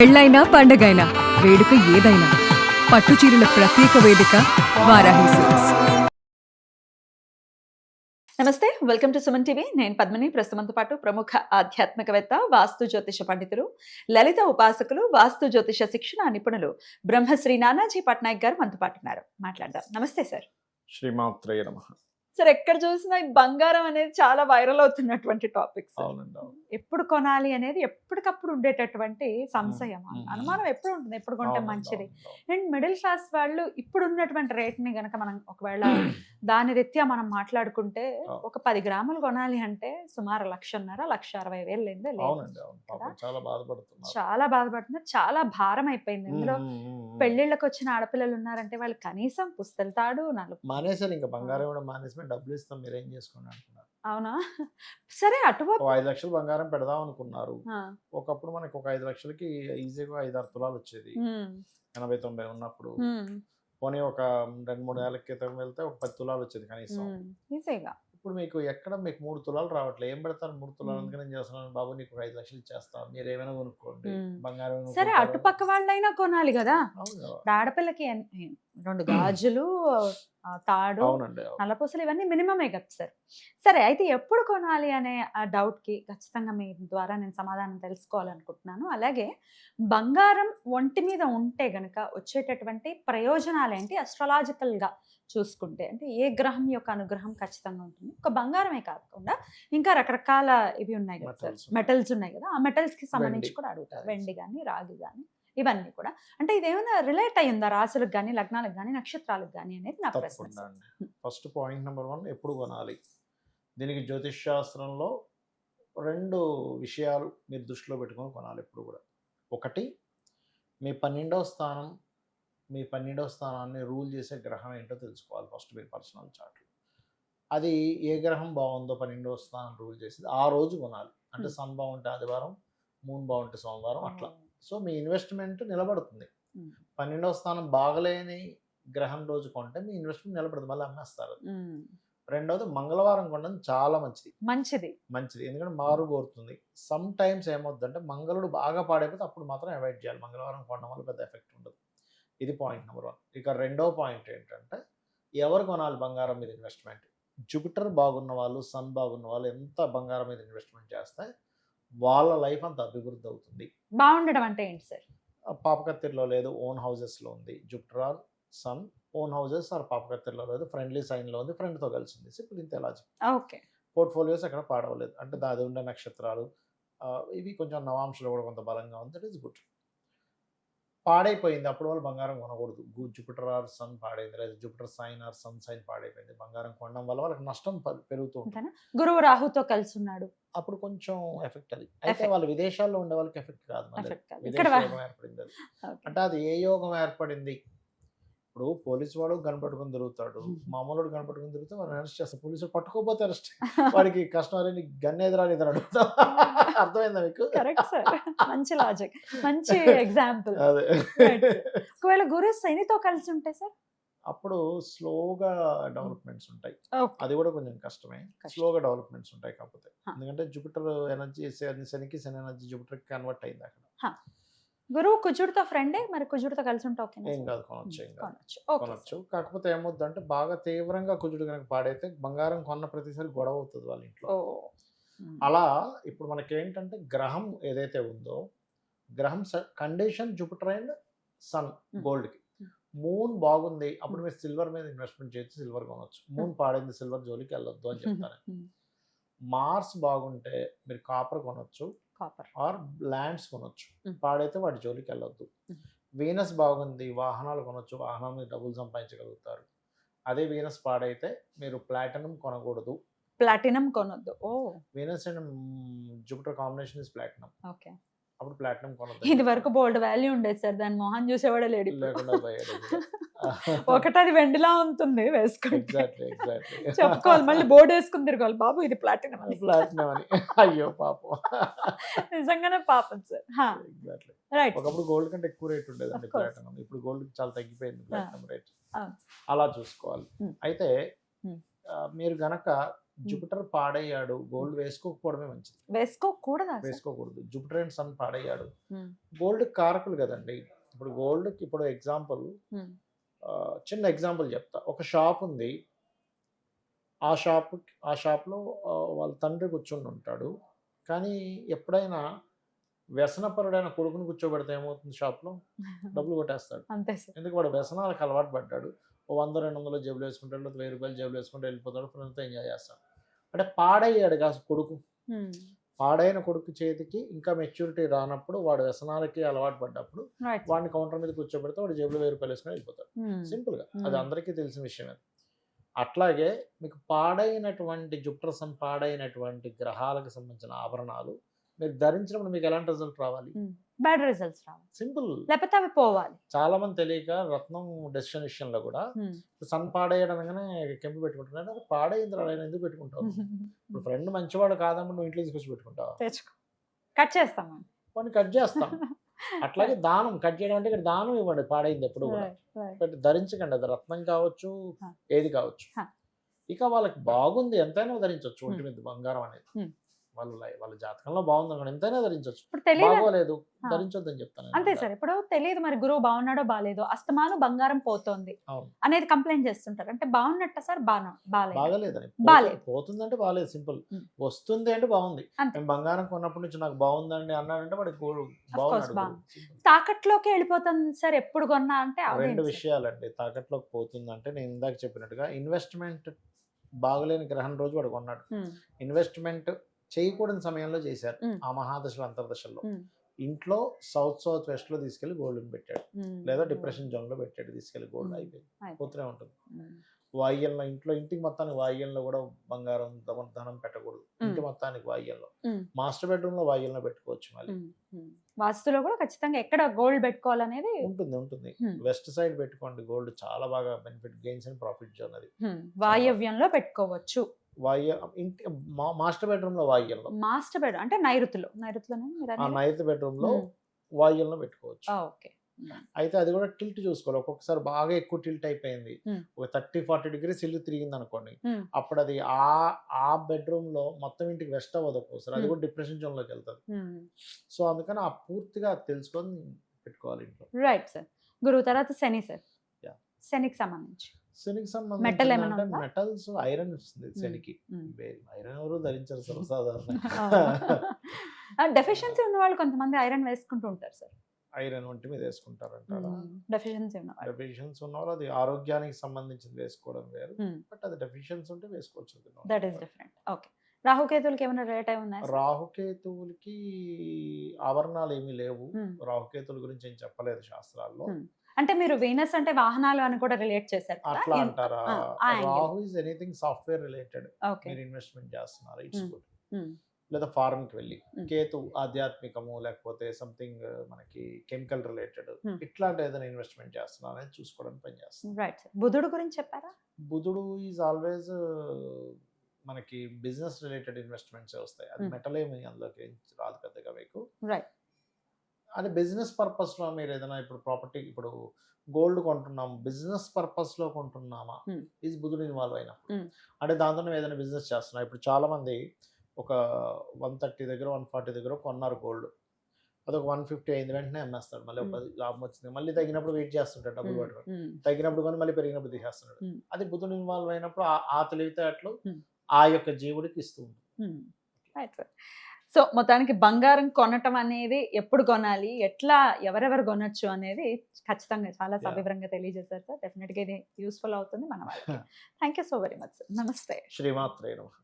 పెళ్ళైనా పండగైనా వేడుక ఏదైనా పట్టుచీరల ప్రత్యేక వేదిక వారాహి సిల్క్స్. నమస్తే, వెల్కమ్ టు సుమన్ టీవీ. నేను పద్మిని. ప్రస్తుతంతో పాటు ప్రముఖ ఆధ్యాత్మికవేత్త, వాస్తు జ్యోతిష పండితులు, లలిత ఉపాసకులు, వాస్తు జ్యోతిష శిక్షణ నిపుణులు బ్రహ్మశ్రీ నానాజీ పట్నాయక్ గారు మనతో పాటు ఉన్నారు. మాట్లాడదాం. నమస్తే సార్. శ్రీమాత్రేయ నమః. సార్, ఎక్కడ చూసినా ఈ బంగారం అనేది చాలా వైరల్ అవుతున్నటువంటి టాపిక్. అవునండి, అవును. ఎప్పుడు కొనాలి అనేది ఎప్పటికప్పుడు ఉండేటటువంటి సంశయం, మ్మ్. అనుమానం ఎప్పుడు ఉంటుంది, ఎప్పుడు కొంటే అవునండి, మంచిది. అవును. అండ్ మిడిల్ క్లాస్ వాళ్ళు ఇప్పుడు ఉన్నటువంటి రేట్ని గనక మనం ఒకవేళ దాని రీత్యా మనం మాట్లాడుకుంటే అవును. ఒక 10 గ్రాములు కొనాలి అంటే సుమారు 1,50,000 1,60,000 లేదే లేదు. అవునండి, అవును. పాపం చాలా బాధపడుతున్నారు. చాలా బాధపడుతున్నారు, చాలా భారం అయిపోయింది. ఇందులో పెళ్లిళ్ళకి వచ్చిన ఆడపిల్లలు ఉన్నారంటే వాళ్ళు కనీసం పుస్తల తాడు మానేశారు, ఇంకా బంగారం ఇవ్వడం మానేసి డబ్బులు ఇస్తాం మీరేం చేసుకోండి అంటున్నారు. అవునా? సరే, ఒక అటువైపు 5 లక్షలు బంగారం పెడదాం అనుకున్నారు. ఒకప్పుడు మనకి ఒక 5 లక్షలకి ఈజీగా 5-6 తులాలు వచ్చేది. 80-90 ఉన్నప్పుడు పోనీ ఒక 2-3 ఏళ్ల క్రితం వెళ్తే ఒక 10 తులాలు వచ్చేది కనీసం. ఈజీగా. ఇప్పుడు మీకు ఎక్కడ మీకు 3 తులాలు రావట్లేదు. ఏం పెడతారు 3 తులాలు? అందుకని నేను చేస్తున్నాను బాబు, నీకు 5 లక్షలు ఇచ్చేస్తాను, మీరు ఏమైనా కొనుక్కోండి, బంగారం సరే, అటుపక్క వాళ్ళైనా కొనాలి కదా. అవును కదా. ఇప్పుడు ఆడపిల్లకి 2 గాజులు, తాడు, అవునండి, అవును. నల్లపూసలు ఇవన్నీ మినిమమే కదా సార్. సరే, అయితే ఎప్పుడు కొనాలి అనే ఆ డౌట్ కి ఖచ్చితంగా మీ ద్వారా నేను సమాధానం తెలుసుకోవాలనుకుంటున్నాను. అలాగే బంగారం ఒంటి మీద ఉంటే గనక వచ్చేటటువంటి ప్రయోజనాలు ఏంటి అస్ట్రాలాజికల్ గా చూసుకుంటే? అంటే ఏ గ్రహం యొక్క అనుగ్రహం ఖచ్చితంగా ఉంటుంది? ఒక బంగారమే కాకుండా ఇంకా రకరకాల ఇవి ఉన్నాయి కదా సార్, మెటల్స్ ఉన్నాయి కదా, ఆ మెటల్స్ కి సంబంధించి కూడా అడుగుతారు. వెండి కానీ, రాగి కానీ, ఇవన్నీ కూడా. అంటే ఇదేమైనా రిలేట్ అయ్యిందా రాసులకు కానీ, లగ్నాలకు కానీ, నక్షత్రాలకు కానీ అనేది నా ప్రశ్న. తప్పకుండా అండి. ఫస్ట్ పాయింట్ నెంబర్ 1, ఎప్పుడు కొనాలి? దీనికి జ్యోతిష్ శాస్త్రంలో 2 విషయాలు మీరు దృష్టిలో పెట్టుకొని కొనాలి ఎప్పుడు కూడా. ఒకటి, మీ 12వ స్థానం, మీ 12వ స్థానాన్ని రూల్ చేసే గ్రహం ఏంటో తెలుసుకోవాలి ఫస్ట్ మీరు పర్సనల్ చార్ట్లో. అది ఏ గ్రహం బాగుందో 12వ స్థానం రూల్ చేసేది ఆ రోజు కొనాలి. అంటే సన్ బాగుంటే ఆదివారం, మూన్ బాగుంటే సోమవారం, అట్లా. సో మీ ఇన్వెస్ట్మెంట్ నిలబడుతుంది. 12వ స్థానం బాగలేని గ్రహం రోజు కొంటే మీ ఇన్వెస్ట్మెంట్ నిలబడదు, మళ్ళీ అమ్మేస్తారు. రెండవది, మంగళవారం కొనడం చాలా మంచిది. ఎందుకంటే మారు కోరుతుంది. సమ్ టైమ్స్ ఏమవుతుందంటే మంగళుడు బాగా పాడైపోతే అప్పుడు మాత్రం అవాయిడ్ చేయాలి. మంగళవారం కొనడం వల్ల పెద్ద ఎఫెక్ట్ ఉండదు. ఇది పాయింట్ నెంబర్ 1. ఇక రెండవ పాయింట్ ఏంటంటే, ఎవరు కొనాలి బంగారం మీద ఇన్వెస్ట్మెంట్? జూపిటర్ బాగున్న వాళ్ళు, సన్ బాగున్న వాళ్ళు ఎంత బంగారం మీద ఇన్వెస్ట్మెంట్ చేస్తే వాళ్ళ లైఫ్ అంత అభివృద్ధి అవుతుంది. బాగుండడం అంటే ఏంటి సార్? పాపకత్తిరిలో లేదు, ఓన్ హౌసెస్లో ఉంది. Jupiter or sun own houses or పాపకత్తిరిలో లేదు, ఫ్రెండ్లీ సైన్లో ఉంది, ఫ్రెండ్తో కలిసి ఉంది. సింపుల్, ఇంతే లాజిక్. ఓకే. పోర్ట్ఫోలియోస్ ఎక్కడ పాడవలేదు. అంటే దాది ఉండే నక్షత్రాలు ఇవి కొంచెం నవాంశలో కూడా కొంత బలంగా ఉంది. That is good. పాడైపోయింది అప్పుడు వాళ్ళు బంగారం కొనకూడదు. జూపిటర్ ఆర్ సన్ పాడైంది, లేదా Jupiter sign or sun sign పాడైపోయింది, బంగారం కొనడం వల్ల వాళ్ళకి నష్టం పెరుగుతూ ఉంటుంది. గురువు రాహుతో కలిసి ఉన్నాడు, అప్పుడు కొంచెం ఎఫెక్ట్. అది అయితే వాళ్ళు విదేశాల్లో ఉండే వాళ్ళకి ఎఫెక్ట్ కాదు, విదేశ యోగం ఏర్పడింది అది. అంటే అది ఏ యోగం ఏర్పడింది? ఇప్పుడు పోలీసు వాడు కనపట్టుకుని తిరుగుతాడు, మామూలు కనపట్టుకుని తిరిగితే వాడు అరెస్ట్ చేస్తారు. పోలీసులు పట్టుకోపోతే అరెస్ట్, వాడికి కష్టం అరే నీకు గన్ ఎదురా ఇద్దరు అడుగుతా. అర్థమైందా మీకు? కరెక్ట్ సార్, మంచి లాజిక్, మంచి ఎగ్జాంపుల్. అదే. ఒకవేళ గురు శనితో కలిసి ఉంటే సార్ అప్పుడు స్లోగా డెవలప్మెంట్స్ ఉంటాయి. అది కూడా కొంచెం కష్టమే. స్లోగా డెవలప్మెంట్స్ ఉంటాయి కాకపోతే, ఎందుకంటే జూపిటర్ ఎనర్జీ శనికి, శని ఎనర్జీ జూపిటర్ కన్వర్ట్ అయింది అక్కడ. గురువు కుజుడితో ఫ్రెండే, మరి కుజుడితో కలిసి ఉంటే ఓకే? ఏం కాదు, కొనొచ్చు. కాకపోతే ఏమవుతుందంటే బాగా తీవ్రంగా కుజుడు కనుక పాడైతే బంగారం కొన్న ప్రతిసారి గొడవ అవుతుంది వాళ్ళ ఇంట్లో. అలా ఇప్పుడు మనకి ఏంటంటే గ్రహం ఏదైతే ఉందో, గ్రహం కండిషన్ జూపిటర్ అండ్ సన్ గోల్డ్కి. మూన్ బాగుంది, అప్పుడు మీరు సిల్వర్ మీద ఇన్వెస్ట్మెంట్ చేయొచ్చు, సిల్వర్ కొనవచ్చు. మూన్ పాడైంది, సిల్వర్ జోలికి వెళ్ళొద్దు అని చెప్తాను. మార్స్ బాగుంటే మీరు కాపర్ కొనొచ్చు, ఆర్ ల్యాండ్స్ కొనొచ్చు, పాడైతే వాటి జోలికి వెళ్ళొద్దు. వీనస్ బాగుంది, వాహనాలు కొనొచ్చు, వాహనాల మీద డబ్బులు సంపాదించగలుగుతారు. అదే వీనస్ పాడైతే మీరు ప్లాటినం కొనకూడదు, ప్లాటినం కొనొద్దు. Venus and Jupiter combination is platinum. Okay. అప్పుడు ప్లాటినం కొనొద్దు. ఇది వరకు బోల్డ్ వాల్యూ ఉండేది సార్, దాని మొహం చూసేవాడే లేడు, లేకుండా పోయాడు. ఒకటది వెండిలా ఉంటుంది వేసుకుంటే. ఎగ్జాక్ట్లీ చెప్పుకోవాలి, మళ్ళీ బోర్డు వేసుకుని తిరగాలి, బాబు ఇది ప్లాటినం అని. అయ్యో పాపం, నిజంగానే పాపం సార్. ఎగ్జాక్ట్లీ. రైట్. ఒకప్పుడు గోల్డ్ కంటే ఎక్కువ రేట్ ఉండేదండి ప్లాటినం, ఇప్పుడు గోల్డ్ చాలా తగ్గిపోయింది ప్లాటినం రేట్. అవును. అలా చూసుకోవాలి. అయితే మీరు గనక జూపిటర్ పాడయ్యాడు, గోల్డ్ వేసుకోకపోవడమే మంచిది. వేసుకోకూడదా సార్? వేసుకోకూడదు. జూపిటర్ అండ్ సన్ పాడయ్యాడు, ఉమ్, గోల్డ్ కారకులు కదండి. ఇప్పుడు గోల్డ్కి ఇప్పుడు ఎగ్జాంపుల్, ఉమ్, చిన్న ఎగ్జాంపుల్ చెప్తా. ఒక షాప్ ఉంది, ఆ షాప్లో వాళ్ళ తండ్రి కూర్చుని ఉంటాడు. కానీ ఎప్పుడైనా వ్యసనపరుడైన కొడుకుని కూర్చోబెడితే ఏమవుతుంది, షాప్లో డబ్బులు కొట్టేస్తాడు. అంతే సార్. ఎందుకు, వాడు వ్యసనాలకు అలవాటు పడ్డాడు. ఓ 100-200 జేబులు వేసుకుంటాడు, లేదా 1000 జేబులు వేసుకుంటూ వెళ్ళిపోతాడు, ఫ్రెండ్స్తో ఎంజాయ్ చేస్తాడు. అంటే పాడయ్యాడు కాదు కొడుకు. ఉమ్, పాడైన కొడుకు చేతికి ఇంకా మెచ్యూరిటీ రానప్పుడు, వాడు వ్యసనాలకి అలవాటు పడ్డప్పుడు రైట్. వాడిని కౌంటర్ మీద కూర్చోబెడితే వాడు జేబులో 1000 వేసుకొని వెళ్ళిపోతాడు. ఉమ్, సింపుల్గా, ఉమ్, అది అందరికీ తెలిసిన విషయమే. అట్లాగే మీకు పాడైనటువంటి జూపిటర్ సన్ పాడైనటువంటి గ్రహాలకు సంబంధించిన ఆభరణాలు మీరు ధరించినప్పుడు మీకు ఎలాంటి రిజల్ట్ రావాలి? బ్యాడ్ రిజల్ట్స్ రావాలి, సింపుల్. లేకపోతే అవి పోవాలి. చాలా మంది తెలియక రత్నం డెసిషన్ విషయంలో కూడా ఉమ్, సన్ పాడేయడం అనగానే కెంపు పెట్టుకుంటున్నాడు. అది పాడైంది ఆయన ఎందుకు పెట్టుకుంటావు? ఇప్పుడు ఫ్రెండ్ మంచివాడు కాదమ్మా, నువ్వు ఇంట్లో తీసుకొచ్చి పెట్టుకుంటావు, తెచ్చుకో, కట్ చేస్తాం. కొన్ని కట్ చేస్తాం. అట్లాగే దానం కట్ చేయడం అంటే ఇక్కడ దానం ఇవ్వండి, పాడైంది ఎప్పుడు కూడా పెట్టి ధరించకండి. అది రత్నం కావచ్చు, Huh. ఏది కావచ్చు. Huh. ఇక వాళ్ళకి బాగుంది ఎంతైనా ధరించవచ్చు. ఒంటి మీద బంగారం అనేది వాళ్ళ జాతకంలో బాగుంది అనుకోండి, ఎంతైనా ధరించవచ్చు. ఇప్పుడు తెలియదు, బాగోలేదు ధరించొద్దని చెప్తాను. అంతే సార్. ఇప్పుడు తెలియదు మరి గురువు బాగున్నాడో బాగాలేదో, అస్తమాను బంగారం పోతోంది అవును. అనేది కంప్లైంట్ చేస్తుంటారు. అంటే బాగున్నట్ట సార్? బాగాలేదు. బాగలేదని, బాలేదు. పోతుందంటే బాగాలేదు, సింపుల్. Hmm. వస్తుంది అంటే బాగుంది. అంతే. నేను బంగారం కొన్నప్పటి నుంచి నాకు బాగుందండి అన్నాడంటే వాడికి బాగుంది. బాగున్నాడు. తాకట్లోకి వెళ్ళిపోతుంది సార్ ఎప్పుడు కొన్నా అంటే? రెండు విషయాలండి. తాకట్లోకి పోతుందంటే నేను ఇందాక చెప్పినట్టుగా ఇన్వెస్ట్మెంట్ బాగలేని గ్రహం రోజు వాడు కొన్నాడు. ఇన్వెస్ట్మెంట్ చేయకూడని సమయంలో చేశారు. ఆ మహాదశలు అంతర్దశల్లో ఇంట్లో సౌత్ వెస్ట్ లో తీసుకెళ్లి గోల్డ్ పెట్టాడు, లేదా డిప్రెషన్ జోన్ లో పెట్టాడు, తీసుకెళ్లి గోల్డ్ అయిపోయింది, పోతూనే ఉంటుంది. వాయిల్లో ఇంటికి మొత్తానికి వాయిల్లో కూడా బంగారం ధనం పెట్టకూడదు. ఇంటి మొత్తానికి వాయిల్లో, మాస్టర్ బెడ్రూమ్ లో వాయిల్లో పెట్టుకోవచ్చు. మళ్ళీ వాస్తులో కూడా ఖచ్చితంగా ఎక్కడ గోల్డ్ పెట్టుకోవాలనేది ఉంటుంది. వెస్ట్ సైడ్ పెట్టుకోండి, గోల్డ్ చాలా బాగా benefit, gains and profit zone అది. వాయవ్యంలో పెట్టుకోవచ్చు. మాస్టర్ బెడ్రూమ్ లో వాయిల్లో, మాస్టర్ బెడ్ అంటే నైరుతిలో నైరుతి బెడ్రూమ్ లో వాయిల్లో పెట్టుకోవచ్చు. ఓకే. అయితే అది కూడా టిల్ట్ చూసుకోవాలి. ఒక్కొక్కసారి బాగా ఎక్కువ టిల్ట్ అయిపోయింది, ఒక 30-40 డిగ్రీస్ ఇల్లు తిరిగింది అనుకోండి, అప్పుడు అది ఆ బెడ్రూమ్ లో మొత్తం ఇంటికి వెస్ట్ అవ్వదు ఒక్కోసారి, అది కూడా డిప్రెషన్ జోన్ లోకి వెళ్తుంది. సో అందుకని ఆ పూర్తిగా తెలుసుకొని పెట్టుకోవాలి ఇంట్లో. Right sir. గురువు తర్వాత శని సార్. శనికి సంబంధించి మెటల్ ఏమైనా మెటల్స్ ఐరన్ వస్తుంది శనికి. ఐరన్ ఎవరు ధరించారు సర్వసాధారణ. డెఫిషియన్సీ ఉన్న వాళ్ళు కొంతమంది ఐరన్ వేసుకుంటూ ఉంటారు సార్. ఐరన్ ఒంటి మీద వేసుకుంటారంటారా? డెఫిషియన్సీ ఉన్న వాళ్ళు అది ఆరోగ్యానికి సంబంధించింది వేసుకోవడం వేరు, బట్ అది డెఫిషియన్సీ ఉంటే వేసుకోవచ్చు. That is different. ఓకే. రాహుకేతువులకి ఏమైనా రేట్ అయి ఉన్నాయి? రాహుకేతువులకి ఆవరణాలు ఏమీ లేవు. రాహుకేతువుల గురించి ఏం చెప్పలేదు శాస్త్రాల్లో. అంటే మీరు వీనస్ అంటే వాహనాలు అని కూడా రిలేట్ చేశారు అట్లా అంటారా? Rahu is anything software related. మీరు ఇన్వెస్ట్మెంట్ చేస్తున్నారు, ఇట్స్ గుడ్. లేదా ఫారెన్ కి వెళ్ళి. కేతు ఆధ్యాత్మికము, లేకపోతే సంథింగ్ మనకి కెమికల్ రిలేటెడ్, ఇట్లాంటి ఏదైనా ఇన్వెస్ట్మెంట్ చేస్తున్నా అనేది చూసుకోవడానికి పనిచేస్తుంది. Right sir. బుధుడు గురించి చెప్పారా? బుధుడు ఈజ్ ఆల్వేస్ మనకి బిజినెస్ రిలేటెడ్ ఇన్వెస్ట్మెంట్స్ వస్తాయి. అది మెటల్ ఏమి అందులోకి రాదు పెద్దగా మీకు. రైట్. అది బిజినెస్ పర్పస్ లో మీరు ఏదైనా ఇప్పుడు ప్రాపర్టీ, ఇప్పుడు గోల్డ్ కొంటున్నాము, బిజినెస్ పర్పస్ లో కొంటున్నామా, ఇది బుధుడు ఇన్వాల్వ్ అయినప్పుడు. అంటే దాంతో ఏదైనా బిజినెస్ చేస్తున్నా. ఇప్పుడు చాలా మంది ఒక 130 దగ్గర 140 దగ్గర కొన్నారు గోల్డ్, అదొక 150 అయింది, వెంటనే అమ్మేస్తాడు. మళ్ళీ ఒక 10 లాభం వచ్చింది, మళ్ళీ తగ్గినప్పుడు వెయిట్ చేస్తుంటాడు, డబ్బులు పట్టుకొని తగ్గినప్పుడు కానీ మళ్ళీ పెరిగినప్పుడు తీసేస్తున్నాడు. అది బుధుడు ఇన్వాల్వ్ అయినప్పుడు ఆ తెలివితేటలు ఆ యొక్క జీవుడికి ఇస్తూ ఉంటుంది. సో మొత్తానికి బంగారం కొనటం అనేది ఎప్పుడు కొనాలి, ఎట్లా ఎవరెవరు కొనొచ్చు అనేది ఖచ్చితంగా చాలా సవివరంగా తెలియజేశారు సార్. డెఫినెట్గా ఇది యూస్ఫుల్ అవుతుంది మన వాళ్ళకి. Thank you so very much sir. నమస్తే. శ్రీమాత్రే నమః.